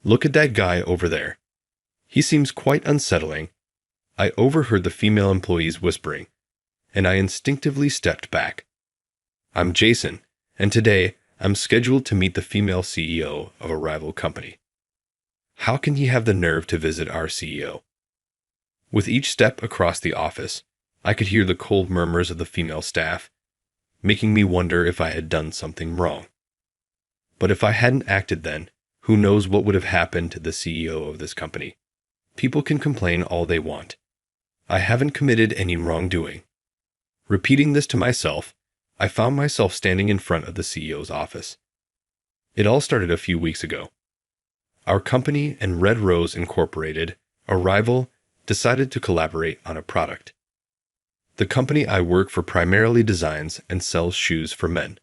Look at that guy over there. He seems quite unsettling. I overheard the female employees whispering, and I instinctively stepped back. I'm Jason, and today I'm scheduled to meet the female CEO of a rival company. How can he have the nerve to visit our CEO? With each step across the office, I could hear the cold murmurs of the female staff, making me wonder if I had done something wrong. But if I hadn't acted then, who knows what would have happened to the CEO of this company? People can complain all they want. I haven't committed any wrongdoing. Repeating this to myself, I found myself standing in front of the CEO's office. It all started a few weeks ago. Our company and Red Rose Incorporated, a rival, decided to collaborate on a product. The company I work for primarily designs and sells shoes for men.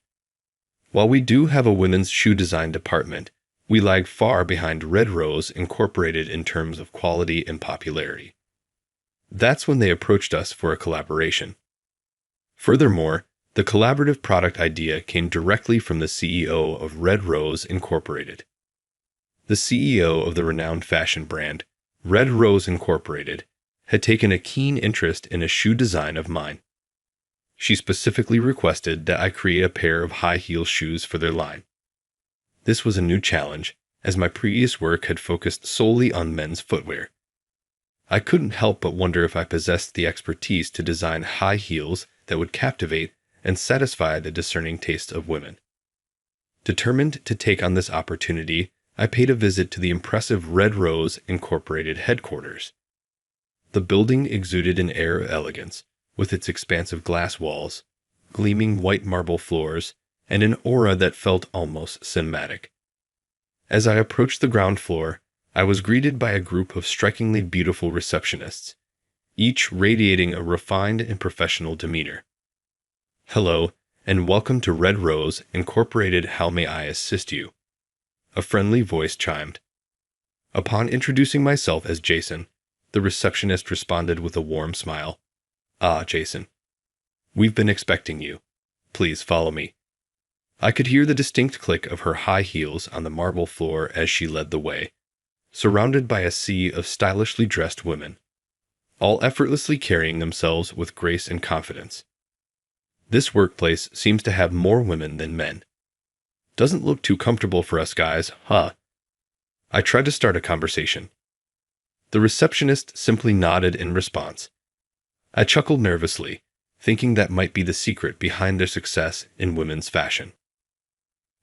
While we do have a women's shoe design department, we lag far behind Red Rose Incorporated in terms of quality and popularity. That's when they approached us for a collaboration. Furthermore, the collaborative product idea came directly from the CEO of Red Rose Incorporated. The CEO of the renowned fashion brand, Red Rose Incorporated, had taken a keen interest in a shoe design of mine. She specifically requested that I create a pair of high-heel shoes for their line. This was a new challenge, as my previous work had focused solely on men's footwear. I couldn't help but wonder if I possessed the expertise to design high heels that would captivate and satisfy the discerning tastes of women. Determined to take on this opportunity, I paid a visit to the impressive Red Rose Incorporated headquarters. The building exuded an air of elegance, with its expansive glass walls, gleaming white marble floors, and an aura that felt almost cinematic. As I approached the ground floor, I was greeted by a group of strikingly beautiful receptionists, each radiating a refined and professional demeanor. Hello, and welcome to Red Rose Incorporated. How may I assist you? A friendly voice chimed. Upon introducing myself as Jason, the receptionist responded with a warm smile. Ah, Jason. We've been expecting you. Please follow me. I could hear the distinct click of her high heels on the marble floor as she led the way, surrounded by a sea of stylishly dressed women, all effortlessly carrying themselves with grace and confidence. This workplace seems to have more women than men. Doesn't look too comfortable for us guys, huh? I tried to start a conversation. The receptionist simply nodded in response. I chuckled nervously, thinking that might be the secret behind their success in women's fashion.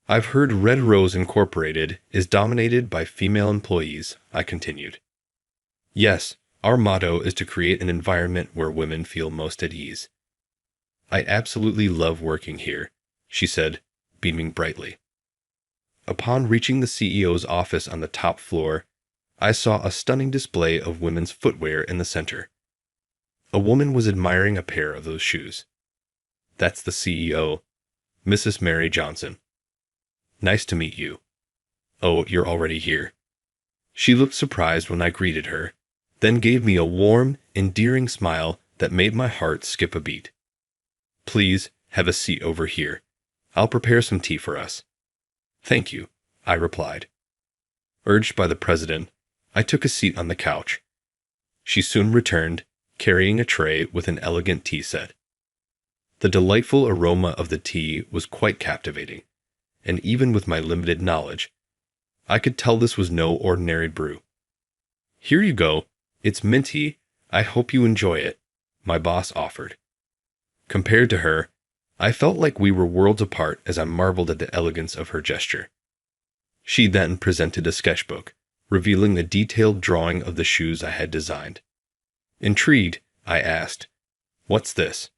I've heard Red Rose Incorporated is dominated by female employees, I continued. Yes, our motto is to create an environment where women feel most at ease. I absolutely love working here, she said, beaming brightly. Upon reaching the CEO's office on the top floor, I saw a stunning display of women's footwear in the center. A woman was admiring a pair of those shoes. That's the CEO, Mrs. Mary Johnson. Nice to meet you. Oh, you're already here. She looked surprised when I greeted her, then gave me a warm, endearing smile that made my heart skip a beat. Please, have a seat over here. I'll prepare some tea for us. Thank you, I replied. Urged by the president, I took a seat on the couch. She soon returned, carrying a tray with an elegant tea set. The delightful aroma of the tea was quite captivating, and even with my limited knowledge, I could tell this was no ordinary brew. Here you go. It's minty. I hope you enjoy it, my boss offered. Compared to her, I felt like we were worlds apart as I marveled at the elegance of her gesture. She then presented a sketchbook, revealing a detailed drawing of the shoes I had designed. Intrigued, I asked, "What's this?"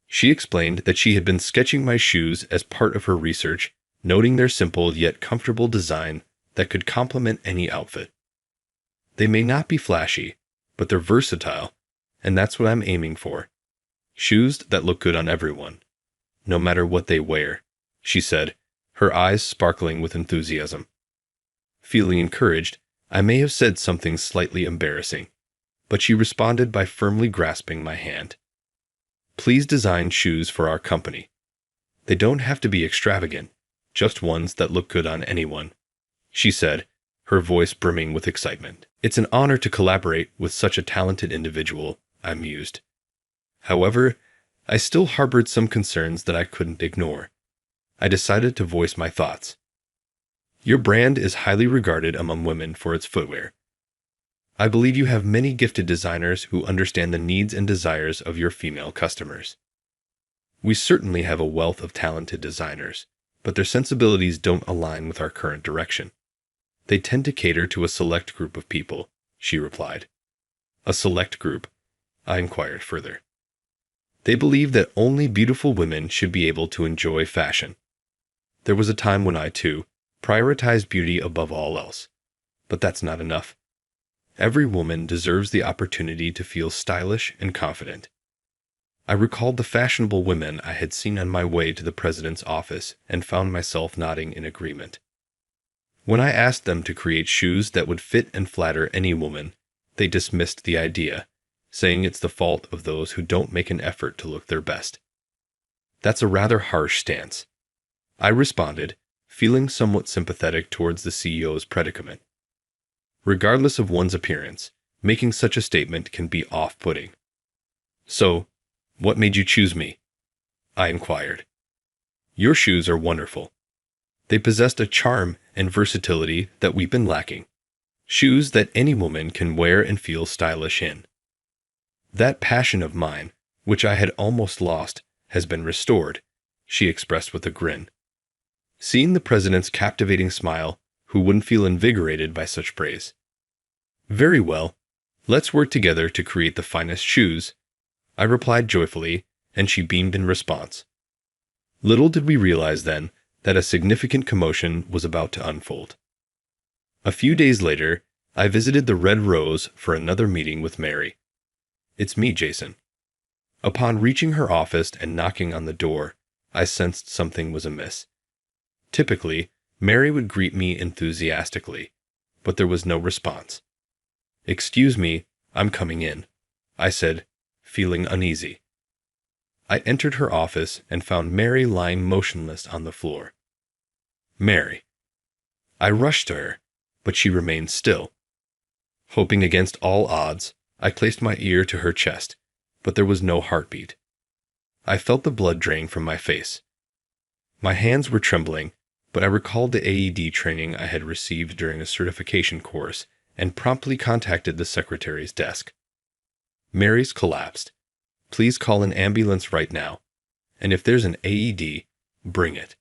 She explained that she had been sketching my shoes as part of her research, noting their simple yet comfortable design that could complement any outfit. They may not be flashy, but they're versatile, and that's what I'm aiming for. Shoes that look good on everyone, no matter what they wear, she said, her eyes sparkling with enthusiasm. Feeling encouraged, I may have said something slightly embarrassing, but she responded by firmly grasping my hand. Please design shoes for our company. They don't have to be extravagant, just ones that look good on anyone, she said, her voice brimming with excitement. It's an honor to collaborate with such a talented individual, I mused. However, I still harbored some concerns that I couldn't ignore. I decided to voice my thoughts. Your brand is highly regarded among women for its footwear. I believe you have many gifted designers who understand the needs and desires of your female customers. We certainly have a wealth of talented designers, but their sensibilities don't align with our current direction. They tend to cater to a select group of people, she replied. A select group? I inquired further. They believe that only beautiful women should be able to enjoy fashion. There was a time when I, too, prioritized beauty above all else. But that's not enough. Every woman deserves the opportunity to feel stylish and confident. I recalled the fashionable women I had seen on my way to the president's office and found myself nodding in agreement. When I asked them to create shoes that would fit and flatter any woman, they dismissed the idea, saying it's the fault of those who don't make an effort to look their best. That's a rather harsh stance, I responded, feeling somewhat sympathetic towards the CEO's predicament. Regardless of one's appearance, making such a statement can be off-putting. So, what made you choose me? I inquired. Your shoes are wonderful. They possessed a charm and versatility that we've been lacking. Shoes that any woman can wear and feel stylish in. That passion of mine, which I had almost lost, has been restored, she expressed with a grin. Seeing the president's captivating smile, who wouldn't feel invigorated by such praise? Very well. Let's work together to create the finest shoes, I replied joyfully, and she beamed in response. Little did we realize then that a significant commotion was about to unfold. A few days later, I visited the Red Rose for another meeting with Mary. It's me, Jason. Upon reaching her office and knocking on the door, I sensed something was amiss. Typically, Mary would greet me enthusiastically, but there was no response. Excuse me, I'm coming in, I said, feeling uneasy. I entered her office and found Mary lying motionless on the floor. Mary. I rushed to her, but she remained still. Hoping against all odds, I placed my ear to her chest, but there was no heartbeat. I felt the blood drain from my face. My hands were trembling, but I recalled the AED training I had received during a certification course and promptly contacted the secretary's desk. Mary's collapsed. Please call an ambulance right now, and if there's an AED, bring it.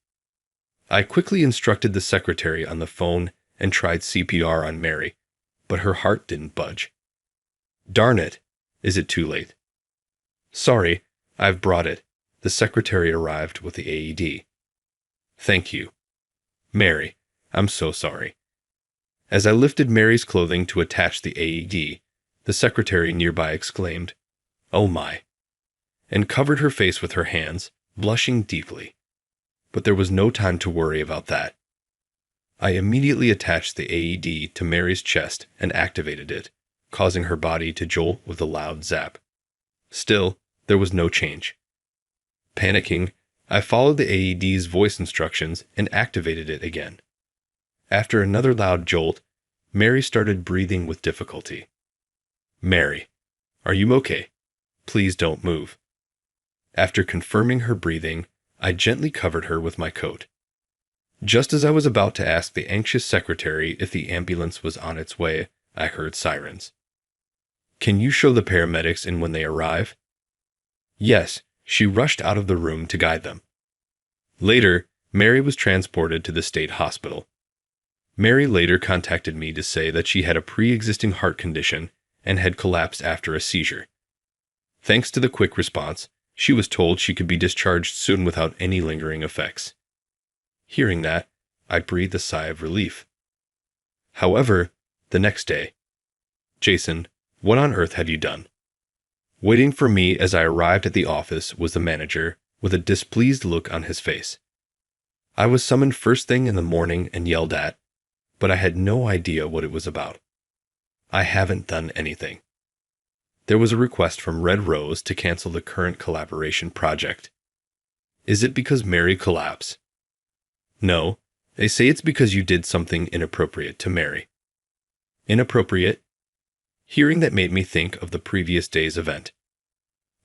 I quickly instructed the secretary on the phone and tried CPR on Mary, but her heart didn't budge. Darn it, is it too late? Sorry, I've brought it. The secretary arrived with the AED. Thank you. Mary, I'm so sorry. As I lifted Mary's clothing to attach the AED, the secretary nearby exclaimed, "Oh my," and covered her face with her hands, blushing deeply. But there was no time to worry about that. I immediately attached the AED to Mary's chest and activated it, causing her body to jolt with a loud zap. Still, there was no change. Panicking, I followed the AED's voice instructions and activated it again. After another loud jolt, Mary started breathing with difficulty. Mary, are you okay? Please don't move. After confirming her breathing, I gently covered her with my coat. Just as I was about to ask the anxious secretary if the ambulance was on its way, I heard sirens. Can you show the paramedics in when they arrive? Yes, she rushed out of the room to guide them. Later, Mary was transported to the state hospital. Mary later contacted me to say that she had a pre-existing heart condition and had collapsed after a seizure. Thanks to the quick response, she was told she could be discharged soon without any lingering effects. Hearing that, I breathed a sigh of relief. However, the next day, Jason, what on earth have you done? Waiting for me as I arrived at the office was the manager, with a displeased look on his face. I was summoned first thing in the morning and yelled at, but I had no idea what it was about. I haven't done anything. There was a request from Red Rose to cancel the current collaboration project. Is it because Mary collapsed? No, they say it's because you did something inappropriate to Mary. Inappropriate. Hearing that made me think of the previous day's event.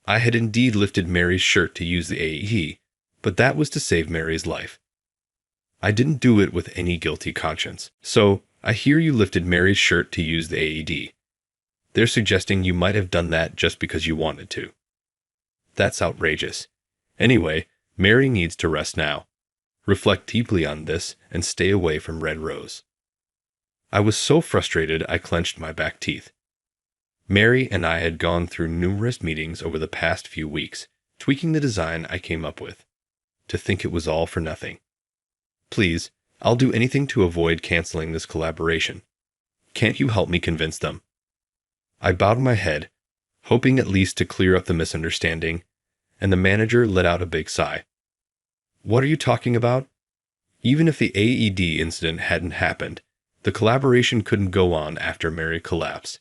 I had indeed lifted Mary's shirt to use the AED, but that was to save Mary's life. I didn't do it with any guilty conscience. So, I hear you lifted Mary's shirt to use the AED. They're suggesting you might have done that just because you wanted to. That's outrageous. Anyway, Mary needs to rest now. Reflect deeply on this and stay away from Red Rose. I was so frustrated I clenched my back teeth. Mary and I had gone through numerous meetings over the past few weeks, tweaking the design I came up with. To think it was all for nothing. Please, I'll do anything to avoid canceling this collaboration. Can't you help me convince them? I bowed my head, hoping at least to clear up the misunderstanding, and the manager let out a big sigh. What are you talking about? Even if the AED incident hadn't happened, the collaboration couldn't go on after Mary collapsed.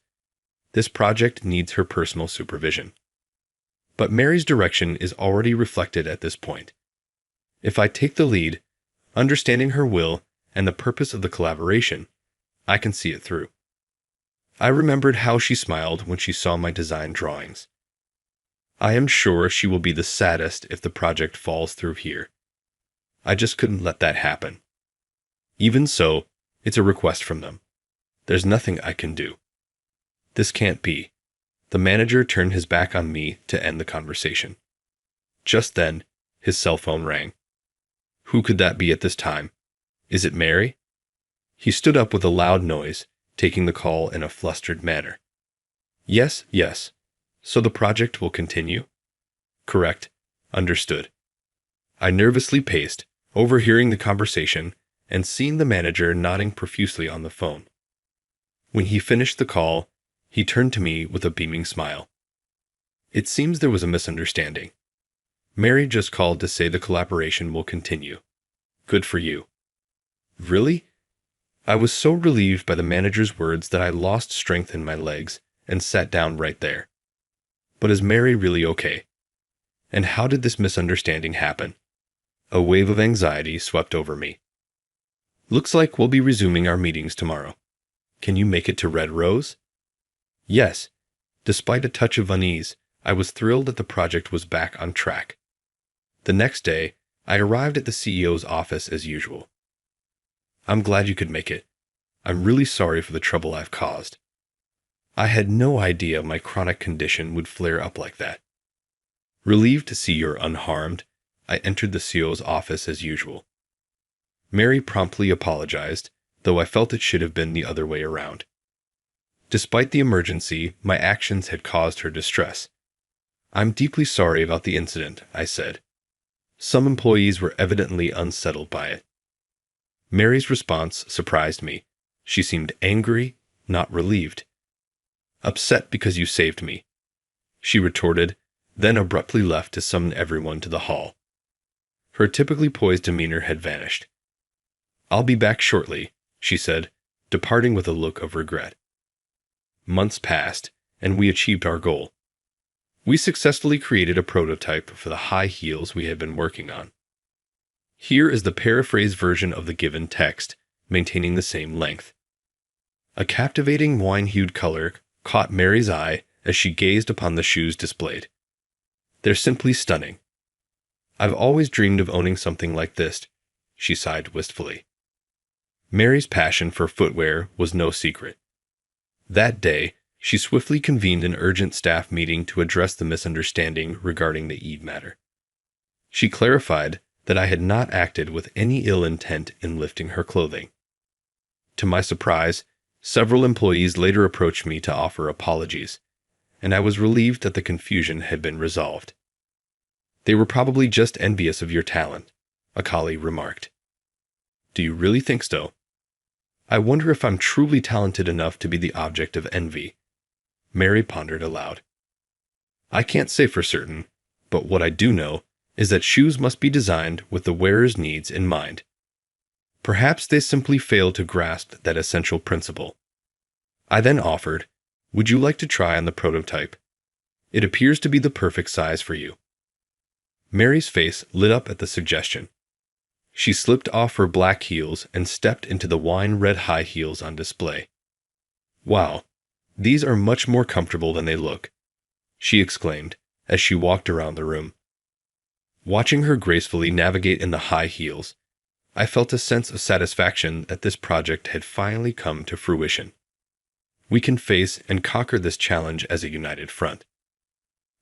This project needs her personal supervision. But Mary's direction is already reflected at this point. If I take the lead, understanding her will and the purpose of the collaboration, I can see it through. I remembered how she smiled when she saw my design drawings. I am sure she will be the saddest if the project falls through here. I just couldn't let that happen. Even so, it's a request from them. There's nothing I can do. This can't be. The manager turned his back on me to end the conversation. Just then, his cell phone rang. Who could that be at this time? Is it Mary? He stood up with a loud noise, taking the call in a flustered manner. Yes. So the project will continue? Correct. Understood. I nervously paced, overhearing the conversation and seeing the manager nodding profusely on the phone. When he finished the call, he turned to me with a beaming smile. It seems there was a misunderstanding. Mary just called to say the collaboration will continue. Good for you. Really? I was so relieved by the manager's words that I lost strength in my legs and sat down right there. But is Mary really okay? And how did this misunderstanding happen? A wave of anxiety swept over me. Looks like we'll be resuming our meetings tomorrow. Can you make it to Red Rose? Yes. Despite a touch of unease, I was thrilled that the project was back on track. The next day, I arrived at the CEO's office as usual. I'm glad you could make it. I'm really sorry for the trouble I've caused. I had no idea my chronic condition would flare up like that. Relieved to see you're unharmed, I entered the CEO's office as usual. Mary promptly apologized, though I felt it should have been the other way around. Despite the emergency, my actions had caused her distress. I'm deeply sorry about the incident, I said. Some employees were evidently unsettled by it. Mary's response surprised me. She seemed angry, not relieved. Upset because you saved me, she retorted, then abruptly left to summon everyone to the hall. Her typically poised demeanor had vanished. I'll be back shortly, she said, departing with a look of regret. Months passed, and we achieved our goal. We successfully created a prototype for the high heels we had been working on. Here is the paraphrased version of the given text, maintaining the same length. A captivating wine-hued color caught Mary's eye as she gazed upon the shoes displayed. They're simply stunning. I've always dreamed of owning something like this, she sighed wistfully. Mary's passion for footwear was no secret. That day, she swiftly convened an urgent staff meeting to address the misunderstanding regarding the AED matter. She clarified that I had not acted with any ill intent in lifting her clothing. To my surprise, several employees later approached me to offer apologies, and I was relieved that the confusion had been resolved. They were probably just envious of your talent, a colleague remarked. Do you really think so? I wonder if I'm truly talented enough to be the object of envy. Mary pondered aloud. I can't say for certain, but what I do know is that shoes must be designed with the wearer's needs in mind. Perhaps they simply fail to grasp that essential principle. I then offered, would you like to try on the prototype? It appears to be the perfect size for you. Mary's face lit up at the suggestion. She slipped off her black heels and stepped into the wine-red high heels on display. Wow, these are much more comfortable than they look, she exclaimed as she walked around the room. Watching her gracefully navigate in the high heels, I felt a sense of satisfaction that this project had finally come to fruition. We can face and conquer this challenge as a united front.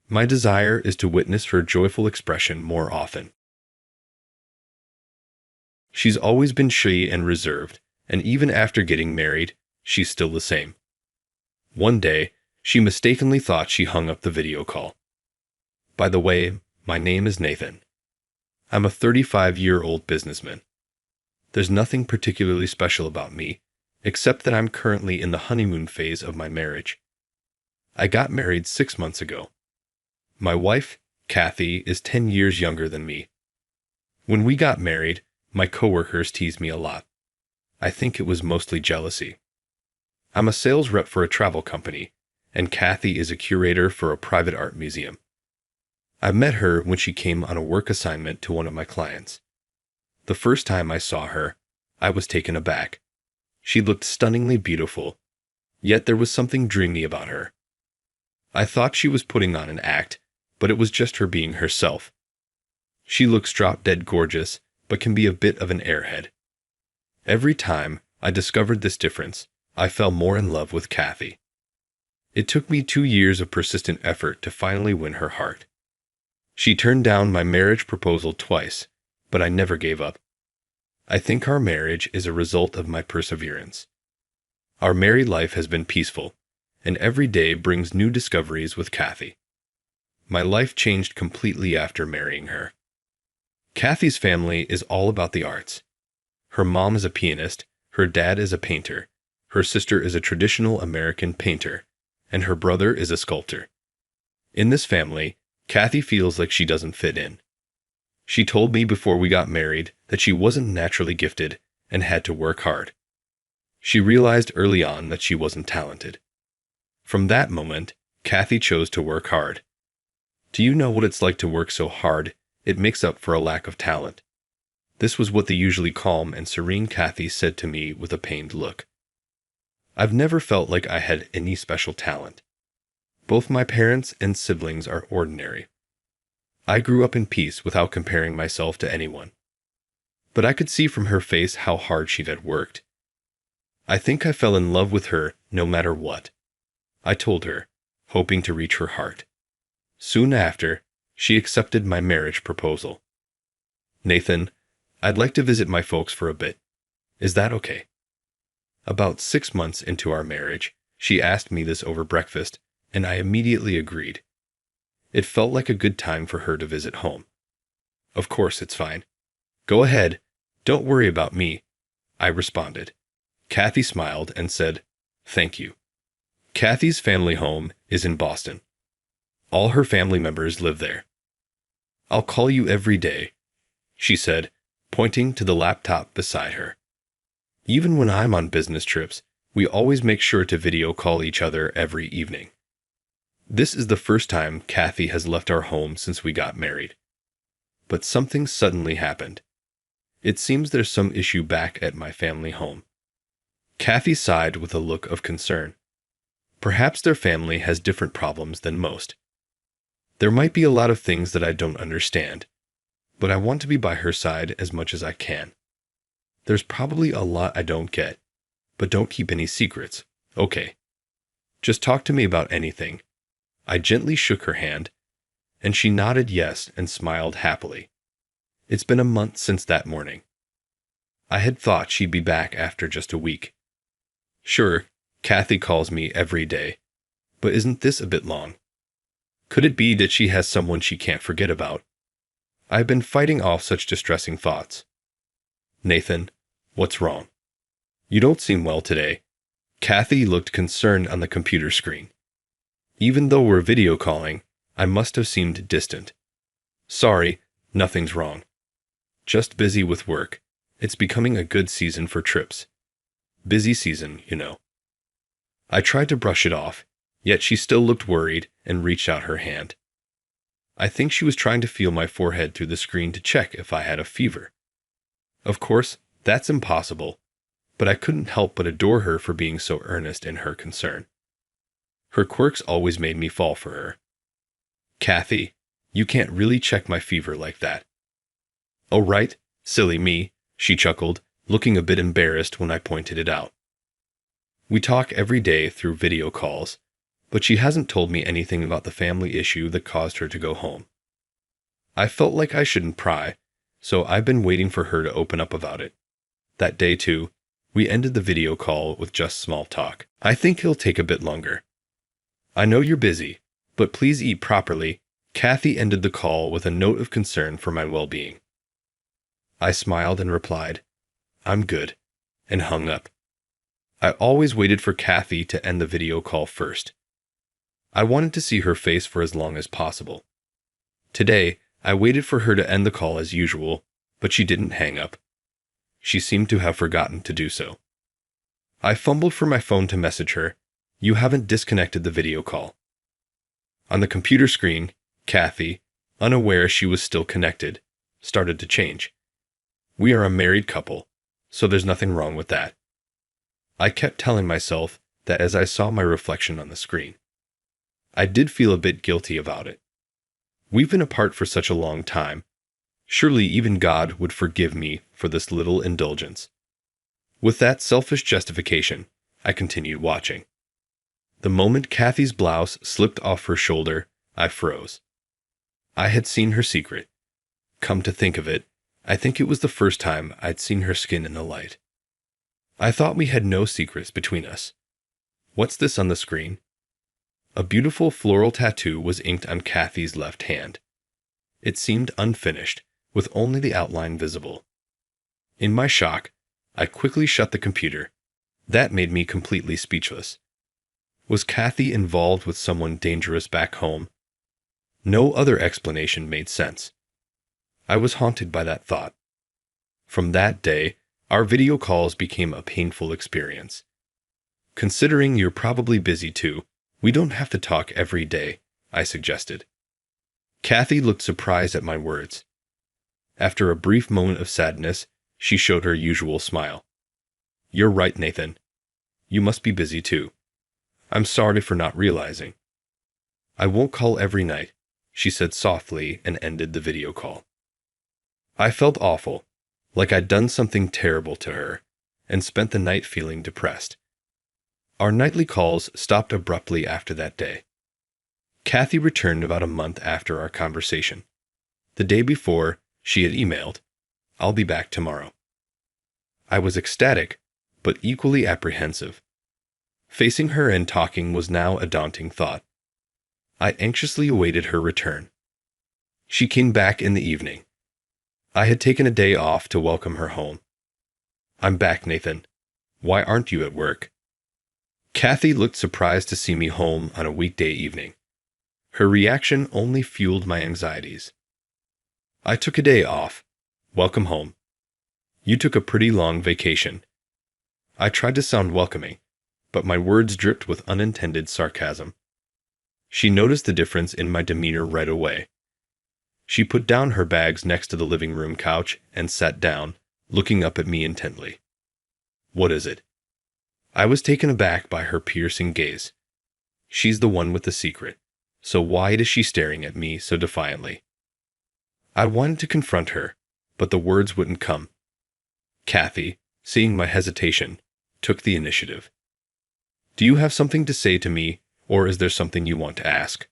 My desire is to witness her joyful expression more often. She's always been shy and reserved, and even after getting married, she's still the same. One day, she mistakenly thought she hung up the video call. By the way, my name is Nathan. I'm a 35-year-old businessman. There's nothing particularly special about me, except that I'm currently in the honeymoon phase of my marriage. I got married 6 months ago. My wife, Kathy, is 10 years younger than me. When we got married, my coworkers teased me a lot. I think it was mostly jealousy. I'm a sales rep for a travel company, and Kathy is a curator for a private art museum. I met her when she came on a work assignment to one of my clients. The first time I saw her, I was taken aback. She looked stunningly beautiful, yet there was something dreamy about her. I thought she was putting on an act, but it was just her being herself. She looks drop-dead gorgeous, but can be a bit of an airhead. Every time I discovered this difference, I fell more in love with Kathy. It took me 2 years of persistent effort to finally win her heart. She turned down my marriage proposal twice, but I never gave up. I think our marriage is a result of my perseverance. Our married life has been peaceful, and every day brings new discoveries with Kathy. My life changed completely after marrying her. Kathy's family is all about the arts. Her mom is a pianist, her dad is a painter, her sister is a traditional American painter, and her brother is a sculptor. In this family, Kathy feels like she doesn't fit in. She told me before we got married that she wasn't naturally gifted and had to work hard. She realized early on that she wasn't talented. From that moment, Kathy chose to work hard. Do you know what it's like to work so hard it makes up for a lack of talent? This was what the usually calm and serene Kathy said to me with a pained look. I've never felt like I had any special talent. Both my parents and siblings are ordinary. I grew up in peace without comparing myself to anyone. But I could see from her face how hard she had worked. I think I fell in love with her no matter what. I told her, hoping to reach her heart. Soon after, she accepted my marriage proposal. Nathan, I'd like to visit my folks for a bit. Is that okay? About 6 months into our marriage, she asked me this over breakfast, and I immediately agreed. It felt like a good time for her to visit home. Of course, it's fine. Go ahead. Don't worry about me, I responded. Kathy smiled and said, thank you. Kathy's family home is in Boston. All her family members live there. I'll call you every day, she said, pointing to the laptop beside her. Even when I'm on business trips, we always make sure to video call each other every evening. This is the first time Kathy has left our home since we got married. But something suddenly happened. It seems there's some issue back at my family home. Kathy sighed with a look of concern. Perhaps their family has different problems than most. There might be a lot of things that I don't understand, but I want to be by her side as much as I can. There's probably a lot I don't get, but don't keep any secrets, okay? Just talk to me about anything. I gently shook her hand, and she nodded yes and smiled happily. It's been a month since that morning. I had thought she'd be back after just a week. Sure, Kathy calls me every day, but isn't this a bit long? Could it be that she has someone she can't forget about? I've been fighting off such distressing thoughts. Nathan, what's wrong? You don't seem well today. Kathy looked concerned on the computer screen. Even though we're video calling, I must have seemed distant. Sorry, nothing's wrong. Just busy with work. It's becoming a good season for trips. Busy season, you know. I tried to brush it off, yet she still looked worried and reached out her hand. I think she was trying to feel my forehead through the screen to check if I had a fever. Of course, that's impossible. but I couldn't help but adore her for being so earnest in her concern. Her quirks always made me fall for her. "Kathy, you can't really check my fever like that." "Oh, right, silly me," she chuckled, looking a bit embarrassed when I pointed it out. We talk every day through video calls, but she hasn't told me anything about the family issue that caused her to go home. I felt like I shouldn't pry, so I've been waiting for her to open up about it. That day, too, we ended the video call with just small talk. "I think he'll take a bit longer. I know you're busy, but please eat properly." Kathy ended the call with a note of concern for my well-being. I smiled and replied, "I'm good," and hung up. I always waited for Kathy to end the video call first. I wanted to see her face for as long as possible. Today, I waited for her to end the call as usual, but she didn't hang up. She seemed to have forgotten to do so. I fumbled for my phone to message her, "You haven't disconnected the video call." On the computer screen, Kathy, unaware she was still connected, started to change. We are a married couple, so there's nothing wrong with that. I kept telling myself that as I saw my reflection on the screen. I did feel a bit guilty about it. We've been apart for such a long time. Surely even God would forgive me for this little indulgence. With that selfish justification, I continued watching. The moment Kathy's blouse slipped off her shoulder, I froze. I had seen her secret. Come to think of it, I think it was the first time I'd seen her skin in the light. I thought we had no secrets between us. What's this on the screen? A beautiful floral tattoo was inked on Kathy's left hand. It seemed unfinished, with only the outline visible. In my shock, I quickly shut the computer. That made me completely speechless. Was Kathy involved with someone dangerous back home? No other explanation made sense. I was haunted by that thought. From that day, our video calls became a painful experience. "Considering you're probably busy too, we don't have to talk every day," I suggested. Kathy looked surprised at my words. After a brief moment of sadness, she showed her usual smile. "You're right, Nathan. You must be busy too. I'm sorry for not realizing." "I won't call every night," she said softly and ended the video call. I felt awful, like I'd done something terrible to her, and spent the night feeling depressed. Our nightly calls stopped abruptly after that day. Kathy returned about a month after our conversation. The day before, she had emailed, "I'll be back tomorrow." I was ecstatic, but equally apprehensive. Facing her and talking was now a daunting thought. I anxiously awaited her return. She came back in the evening. I had taken a day off to welcome her home. "I'm back, Nathan. Why aren't you at work?" Kathy looked surprised to see me home on a weekday evening. Her reaction only fueled my anxieties. "I took a day off. Welcome home. You took a pretty long vacation." I tried to sound welcoming, but my words dripped with unintended sarcasm. She noticed the difference in my demeanor right away. She put down her bags next to the living room couch and sat down, looking up at me intently. "What is it?" I was taken aback by her piercing gaze. She's the one with the secret, so why is she staring at me so defiantly? I wanted to confront her, but the words wouldn't come. Kathy, seeing my hesitation, took the initiative. "Do you have something to say to me, or is there something you want to ask?"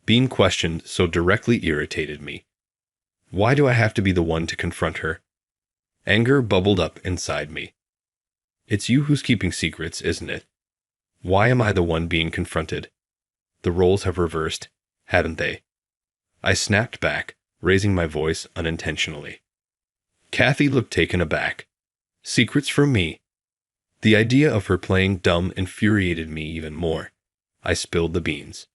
Being questioned so directly irritated me. Why do I have to be the one to confront her? Anger bubbled up inside me. It's you who's keeping secrets, isn't it? Why am I the one being confronted? The roles have reversed, haven't they? I snapped back, raising my voice unintentionally. Kathy looked taken aback. Secrets from me? The idea of her playing dumb infuriated me even more. I spilled the beans.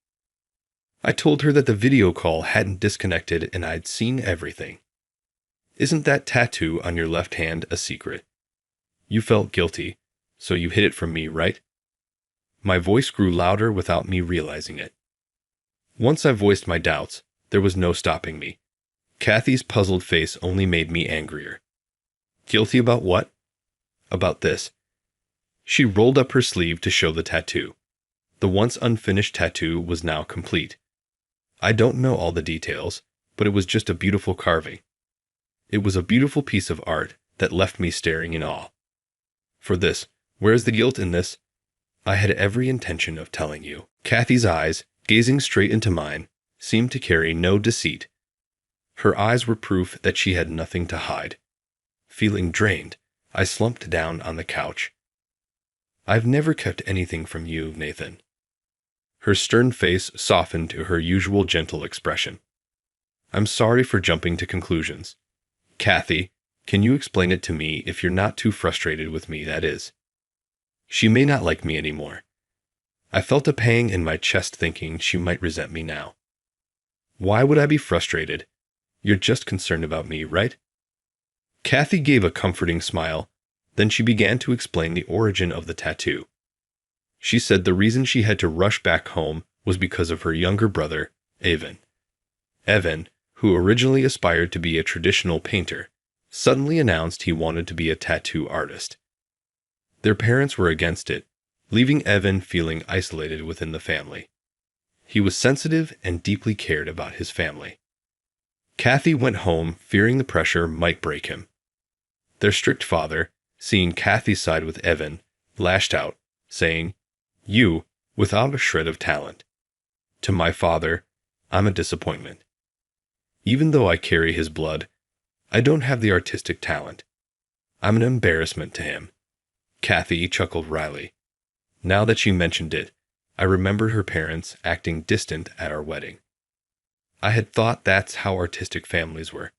I told her that the video call hadn't disconnected and I'd seen everything. Isn't that tattoo on your left hand a secret? You felt guilty, so you hid it from me, right? My voice grew louder without me realizing it. Once I voiced my doubts, there was no stopping me. Kathy's puzzled face only made me angrier. Guilty about what? About this. She rolled up her sleeve to show the tattoo. The once unfinished tattoo was now complete. I don't know all the details, but it was just a beautiful carving. It was a beautiful piece of art that left me staring in awe. For this, where's the guilt in this? I had every intention of telling you. Kathy's eyes, gazing straight into mine, seemed to carry no deceit. Her eyes were proof that she had nothing to hide. Feeling drained, I slumped down on the couch. I've never kept anything from you, Nathan. Her stern face softened to her usual gentle expression. I'm sorry for jumping to conclusions. Kathy, can you explain it to me if you're not too frustrated with me, that is? She may not like me anymore. I felt a pang in my chest thinking she might resent me now. Why would I be frustrated? You're just concerned about me, right? Kathy gave a comforting smile. Then she began to explain the origin of the tattoo. She said the reason she had to rush back home was because of her younger brother, Evan. Evan, who originally aspired to be a traditional painter, suddenly announced he wanted to be a tattoo artist. Their parents were against it, leaving Evan feeling isolated within the family. He was sensitive and deeply cared about his family. Kathy went home fearing the pressure might break him. Their strict father, seeing Kathy's side with Evan, lashed out, saying, "You, without a shred of talent. To my father, I'm a disappointment. Even though I carry his blood, I don't have the artistic talent. I'm an embarrassment to him." Kathy chuckled wryly. Now that she mentioned it, I remembered her parents acting distant at our wedding. I had thought that's how artistic families were.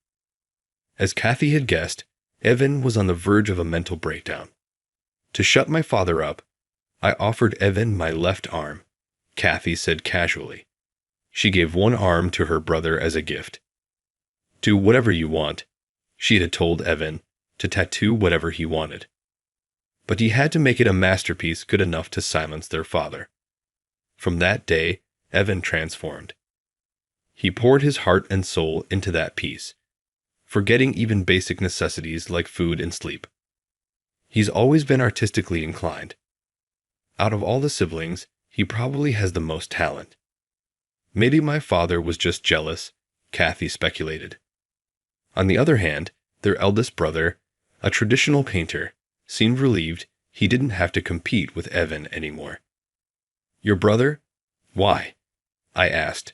As Kathy had guessed, Evan was on the verge of a mental breakdown. To shut my father up, I offered Evan my left arm, Kathy said casually. She gave one arm to her brother as a gift. Do whatever you want, she had told Evan, to tattoo whatever he wanted. But he had to make it a masterpiece good enough to silence their father. From that day, Evan transformed. He poured his heart and soul into that piece, forgetting even basic necessities like food and sleep. He's always been artistically inclined. Out of all the siblings, he probably has the most talent. Maybe my father was just jealous, Kathy speculated. On the other hand, their eldest brother, a traditional painter, seemed relieved he didn't have to compete with Evan anymore. Your brother? Why? I asked.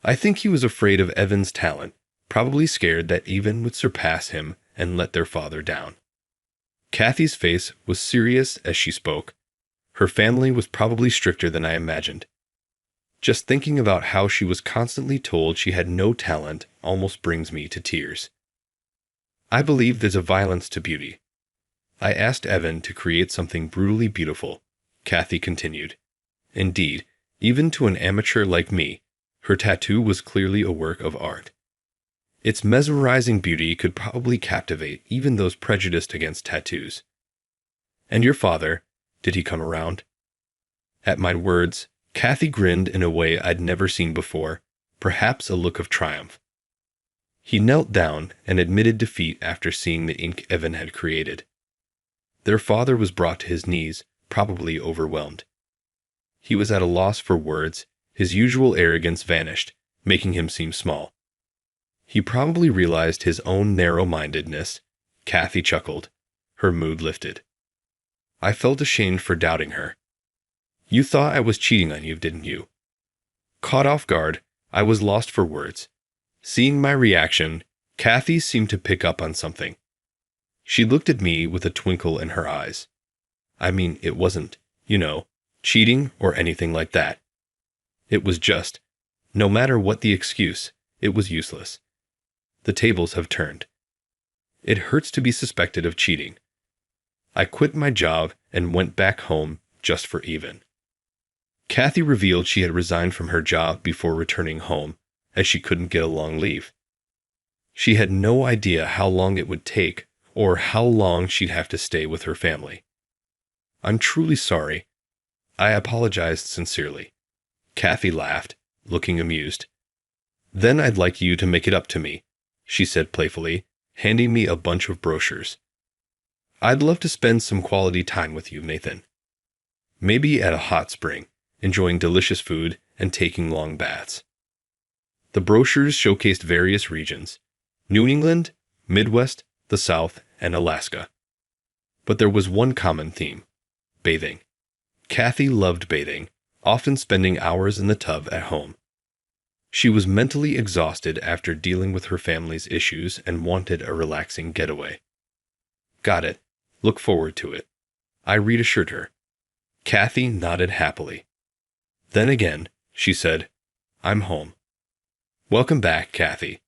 I think he was afraid of Evan's talent, probably scared that Evan would surpass him and let their father down. Kathy's face was serious as she spoke. Her family was probably stricter than I imagined. Just thinking about how she was constantly told she had no talent almost brings me to tears. I believe there's a violence to beauty. I asked Evan to create something brutally beautiful, Kathy continued. Indeed, even to an amateur like me, her tattoo was clearly a work of art. Its mesmerizing beauty could probably captivate even those prejudiced against tattoos. And your father, did he come around? At my words, Kathy grinned in a way I'd never seen before, perhaps a look of triumph. He knelt down and admitted defeat after seeing the ink Evan had created. Their father was brought to his knees, probably overwhelmed. He was at a loss for words. His usual arrogance vanished, making him seem small. He probably realized his own narrow-mindedness. Kathy chuckled. Her mood lifted. I felt ashamed for doubting her. You thought I was cheating on you, didn't you? Caught off guard, I was lost for words. Seeing my reaction, Kathy seemed to pick up on something. She looked at me with a twinkle in her eyes. I mean, it wasn't, cheating or anything like that. It was just, no matter what the excuse, it was useless. The tables have turned. It hurts to be suspected of cheating. I quit my job and went back home just for Evan. Kathy revealed she had resigned from her job before returning home, as she couldn't get a long leave. She had no idea how long it would take or how long she'd have to stay with her family. I'm truly sorry. I apologized sincerely. Kathy laughed, looking amused. Then I'd like you to make it up to me, she said playfully, handing me a bunch of brochures. I'd love to spend some quality time with you, Nathan. Maybe at a hot spring, enjoying delicious food and taking long baths. The brochures showcased various regions: New England, Midwest, the South, and Alaska. But there was one common theme: bathing. Kathy loved bathing, often spending hours in the tub at home. She was mentally exhausted after dealing with her family's issues and wanted a relaxing getaway. Got it. Look forward to it, I reassured her. Kathy nodded happily. Then again, she said, I'm home. Welcome back, Kathy.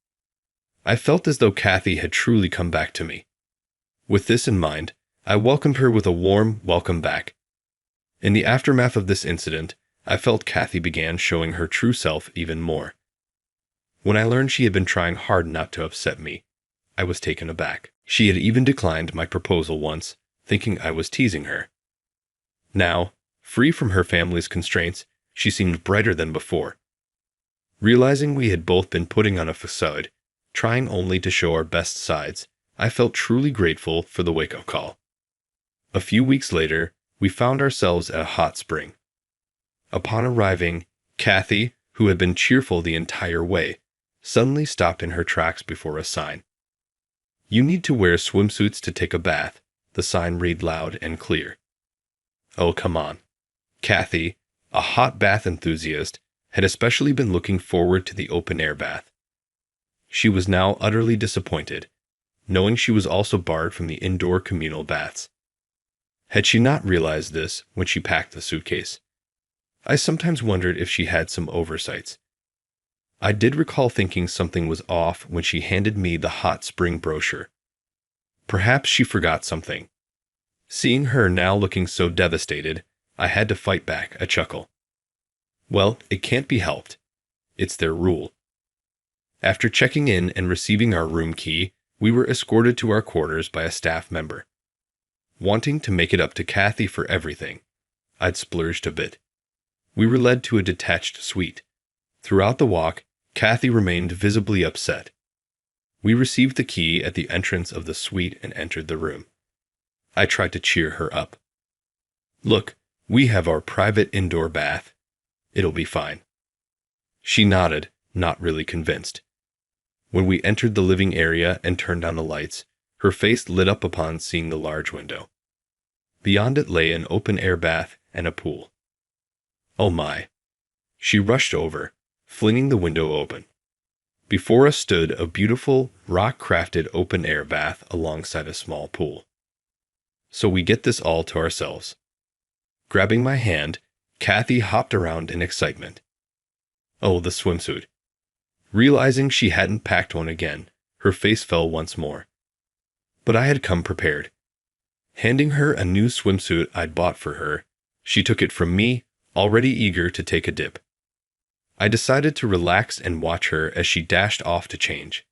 I felt as though Kathy had truly come back to me. With this in mind, I welcomed her with a warm welcome back. In the aftermath of this incident, I felt Kathy began showing her true self even more. When I learned she had been trying hard not to upset me, I was taken aback. She had even declined my proposal once, thinking I was teasing her. Now, free from her family's constraints, she seemed brighter than before. Realizing we had both been putting on a facade, trying only to show our best sides, I felt truly grateful for the wake-up call. A few weeks later, we found ourselves at a hot spring. Upon arriving, Kathy, who had been cheerful the entire way, suddenly stopped in her tracks before a sign. You need to wear swimsuits to take a bath, the sign read loud and clear. Oh, come on. Kathy, a hot bath enthusiast, had especially been looking forward to the open-air bath. She was now utterly disappointed, knowing she was also barred from the indoor communal baths. Had she not realized this when she packed the suitcase? I sometimes wondered if she had some oversights. I did recall thinking something was off when she handed me the hot spring brochure. Perhaps she forgot something. Seeing her now looking so devastated, I had to fight back a chuckle. Well, it can't be helped. It's their rule. After checking in and receiving our room key, we were escorted to our quarters by a staff member. Wanting to make it up to Kathy for everything, I'd splurged a bit. We were led to a detached suite. Throughout the walk, Kathy remained visibly upset. We received the key at the entrance of the suite and entered the room. I tried to cheer her up. Look, we have our private indoor bath. It'll be fine. She nodded, not really convinced. When we entered the living area and turned on the lights, her face lit up upon seeing the large window. Beyond it lay an open-air bath and a pool. Oh my! She rushed over, flinging the window open. Before us stood a beautiful, rock-crafted open-air bath alongside a small pool. So we get this all to ourselves. Grabbing my hand, Kathy hopped around in excitement. Oh, the swimsuit. Realizing she hadn't packed one again, her face fell once more. But I had come prepared. Handing her a new swimsuit I'd bought for her, she took it from me, already eager to take a dip. I decided to relax and watch her as she dashed off to change.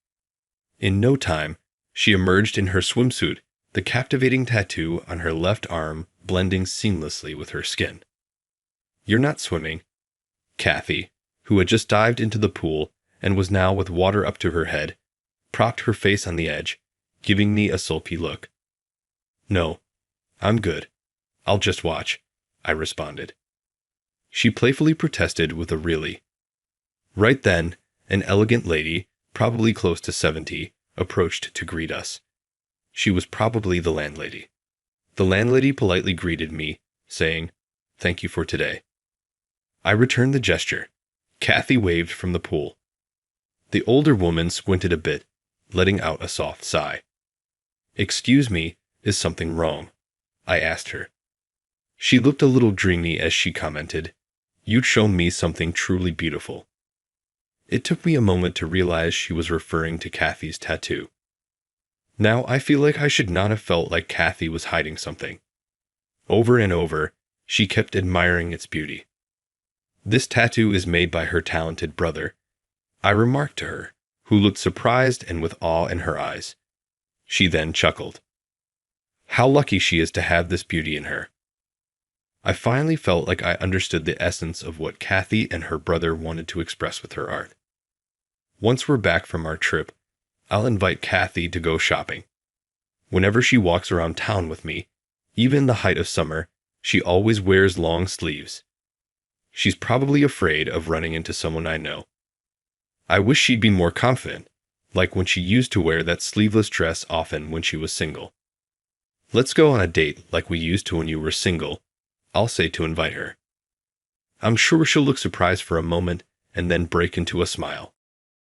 In no time, she emerged in her swimsuit, the captivating tattoo on her left arm blending seamlessly with her skin. You're not swimming. Kathy, who had just dived into the pool and was now with water up to her head, propped her face on the edge, giving me a sulky look. No, I'm good. I'll just watch, I responded. She playfully protested with a really. Right then, an elegant lady, probably close to 70, approached to greet us. She was probably the landlady. The landlady politely greeted me, saying, "Thank you for today." I returned the gesture. Kathy waved from the pool. The older woman squinted a bit, letting out a soft sigh. "Excuse me, is something wrong?" I asked her. She looked a little dreamy as she commented, "You'd shown me something truly beautiful." It took me a moment to realize she was referring to Kathy's tattoo. Now I feel like I should not have felt like Kathy was hiding something. Over and over, she kept admiring its beauty. "This tattoo is made by her talented brother," I remarked to her, who looked surprised and with awe in her eyes. She then chuckled. How lucky she is to have this beauty in her. I finally felt like I understood the essence of what Kathy and her brother wanted to express with her art. Once we're back from our trip, I'll invite Kathy to go shopping. Whenever she walks around town with me, even in the height of summer, she always wears long sleeves. She's probably afraid of running into someone I know. I wish she'd be more confident, like when she used to wear that sleeveless dress often when she was single. Let's go on a date like we used to when you were single, I'll say to invite her. I'm sure she'll look surprised for a moment and then break into a smile.